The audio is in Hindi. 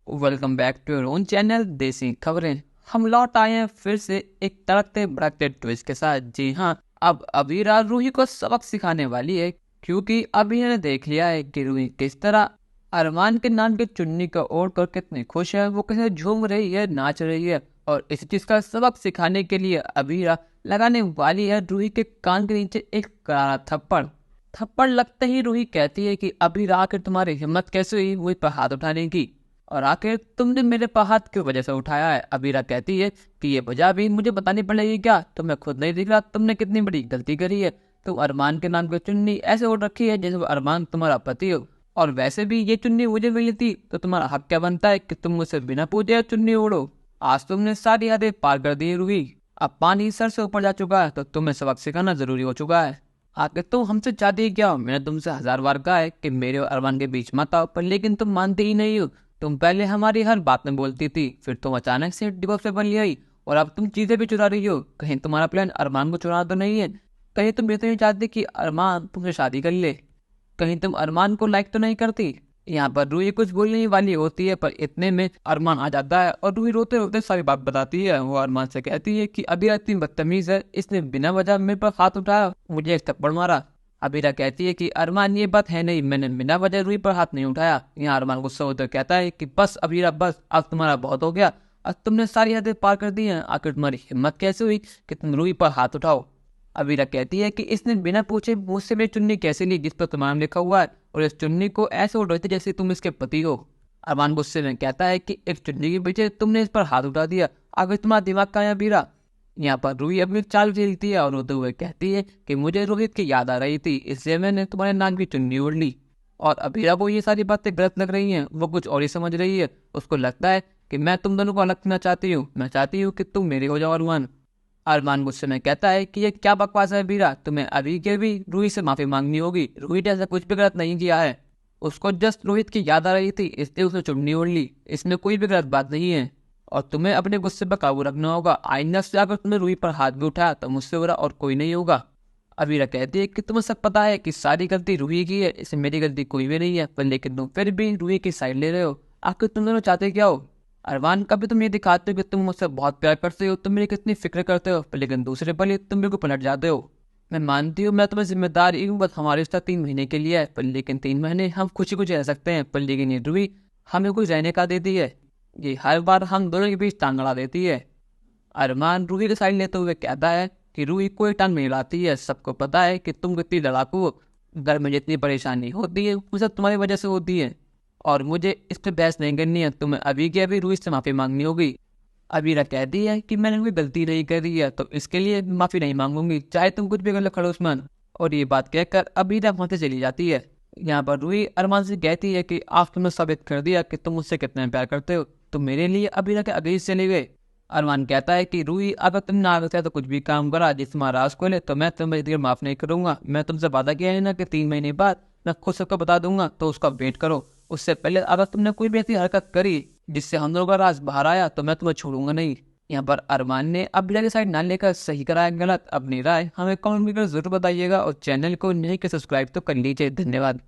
Welcome back to your own channel Desi Khabrein. हम लौट आए हैं फिर से एक तड़कते भड़कते ट्विस्ट के साथ। जी हाँ, अब अबीरा रूही को सबक सिखाने वाली है, क्योंकि अबीरा ने देख लिया है कि रूही किस तरह अरमान के नाम की चुन्नी को ओढ़ कर कितनी खुश है, वो कैसे झूम रही है, नाच रही है। और इस चीज का सबक सिखाने के लिए अबीरा लगाने वाली है रूही के कान के नीचे एक करारा थप्पड़। थप्पड़ लगते ही रूही कहती है कि अबीरा, आखिर तुम्हारी हिम्मत कैसे हुई मुझ पर हाथ उठाने की, और आखिर तुमने मेरे पर हाथ किस वजह से उठाया है। अबीरा कहती है कि ये वजह भी मुझे बतानी पड़ेगी क्या, तुम्हें खुद नहीं दिख रहा तुमने कितनी बड़ी गलती करी है। तुम अरमान के नाम की चुन्नी ऐसे ओढ़ रखी है जैसे वो अरमान तुम्हारा पति हो, और वैसे भी ये चुन्नी मुझे मिली थी तो तुम्हारा हक क्या बनता है कि तुम मुझसे बिना पूछे चुन्नी ओढ़ो। आज तुमने सारी हदें पार कर दी रूही, अब पानी सर से ऊपर जा चुका है तो तुम्हें सबक सिखाना जरूरी हो चुका है। आखिर तुम हमसे चाहती क्या हो? मैंने तुमसे 1000 बार कहा है कि मेरे और अरमान के बीच मत आओ, पर लेकिन तुम मानते ही नहीं हो। तुम पहले हमारी हर बात में बोलती थी, फिर तुम अचानक से डिवोर्स पेपर ले आई, और अब तुम चीजें भी चुरा रही हो। कहीं तुम्हारा प्लान अरमान को चुराना तो नहीं है? कहीं तुम ये तो नहीं चाहती कि अरमान तुमसे शादी कर ले? कहीं तुम अरमान को लाइक तो नहीं करती? यहाँ पर रूही कुछ बोलने वाली होती है, पर इतने में अरमान आ जाता है और रूही रोते रोते सारी बात बताती है। वो अरमान से कहती है कि अबीरा इतनी बदतमीज है, इसने बिना वजह मेरे पर हाथ उठाया, मुझे एक थप्पड़ मारा। अबीरा कहती है कि अरमान ये बात है नहीं, मैंने बिना वजह रूही पर हाथ नहीं उठाया। यहाँ अरमान गुस्सा होकर कहता है कि बस अबीरा बस, अब तुम्हारा बहुत हो गया, अब तुमने सारी हदें पार कर दी हैं। आखिर तुम्हारी हिम्मत कैसे हुई कि तुम रूही पर हाथ उठाओ? अबीरा कहती है कि इसने बिना पूछे मुझसे मेरी चुन्नी कैसे ली जिस पर तुम्हारा नाम लिखा हुआ है, और इस चुन्नी को ऐसे उड़ रही थी जैसे तुम इसके पति हो। अरमान गुस्से में कहता है कि एक चुन्नी के पीछे तुमने इस पर हाथ उठा दिया, आगे तुम्हारा दिमाग कहाँ है अबीरा? यहाँ पर रूही अपनी चाल झेलती है और रोते हुए कहती है कि मुझे रोहित की याद आ रही थी, इसलिए मैंने तुम्हारे नाम की चुन्नी ओढ़ ली। और अबीरा को ये सारी बातें गलत लग रही हैं, वो कुछ और ही समझ रही है। उसको लगता है कि मैं तुम दोनों को अलग करना चाहती हूँ, मैं चाहती हूँ कि तुम मेरे हो जाओ अरमान। अरमान गुस्से में कहता है कि ये क्या बकवास है बीरा, तुम्हें अभी के भी रूही से माफी मांगनी होगी। रोहित ऐसा कुछ भी गलत नहीं किया है, उसको जस्ट रोहित की याद आ रही थी इसलिए उसने चुन्नी ओढ़ ली, इसमें कोई भी गलत बात नहीं है। और तुम्हें अपने गुस्से पर काबू रखना होगा, आइंदा से अगर तुमने रूही पर हाथ भी उठाया तो मुझसे बुरा और कोई नहीं होगा। अबीरा कहती है कि तुम्हें सब पता है कि सारी गलती रूही की है, इसमें मेरी गलती कोई भी नहीं है, पर लेकिन तुम फिर भी रूही की साइड ले रहे हो। आखिर तुम दोनों चाहते क्या हो? अरमान, कभी तुम ये दिखाते हो कि तुम मुझसे बहुत प्यार करते हो, तुम मेरी कितनी फिक्र करते हो, पर लेकिन दूसरे पल ही तुम मेरे को पलट जाते हो। मैं मानती हूँ मैं तुम्हें जिम्मेदार हूँ, बस हमारा रिश्ता 3 महीने के लिए है, पर लेकिन 3 महीने हम खुशी खुशी रह सकते हैं, पर लेकिन ये रूही हमें कुछ रहने का देती है, ये हर बार हम दोनों के बीच टांग अड़ा देती है। अरमान रूही की साइड लेते हुए कहता है कि रूही कोई टांग नहीं लाती है, सबको पता है कि तुम कितनी लड़ाकू हो, घर में जितनी परेशानी होती है वो सब तुम्हारी वजह से होती है, और मुझे इस पर बहस नहीं करनी है, तुम्हें अभी की अभी रूही से माफ़ी मांगनी होगी। अबीरा कहती है कि मैंने कोई गलती नहीं करी है तो इसके लिए माफ़ी नहीं मांगूंगी, चाहे तुम कुछ भी कर लो खड़ूसमान। और ये बात कहकर अबीरा वहाँ से चली जाती है। यहाँ पर रूही अरमान से कहती है कि आज तुमने साबित कर दिया कि तुम मुझसे कितना प्यार करते हो, तुम मेरे लिए अबीरा के अगेंस्ट चले गए। अरमान कहता है कि रूही, अगर तुम ना आगे तो कुछ भी काम करा जिस महाराज को ले तो मैं तुम्हें देर माफ़ नहीं करूंगा। मैं तुमसे वादा किया है ना कि 3 महीने बाद मैं खुद सबको बता दूंगा, तो उसका वेट करो। उससे पहले अगर तुमने कोई भी ऐसी हरकत करी जिससे हम लोगों का राज बाहर आया तो मैं तुम्हें छोड़ूंगा नहीं। यहाँ पर अरमान ने अबीरा की साइड ना लेकर सही कराया गलत, अपनी राय हमें कमेंट में जरूर बताइएगा, और चैनल को नहीं कि सब्सक्राइब तो कर लीजिए। धन्यवाद।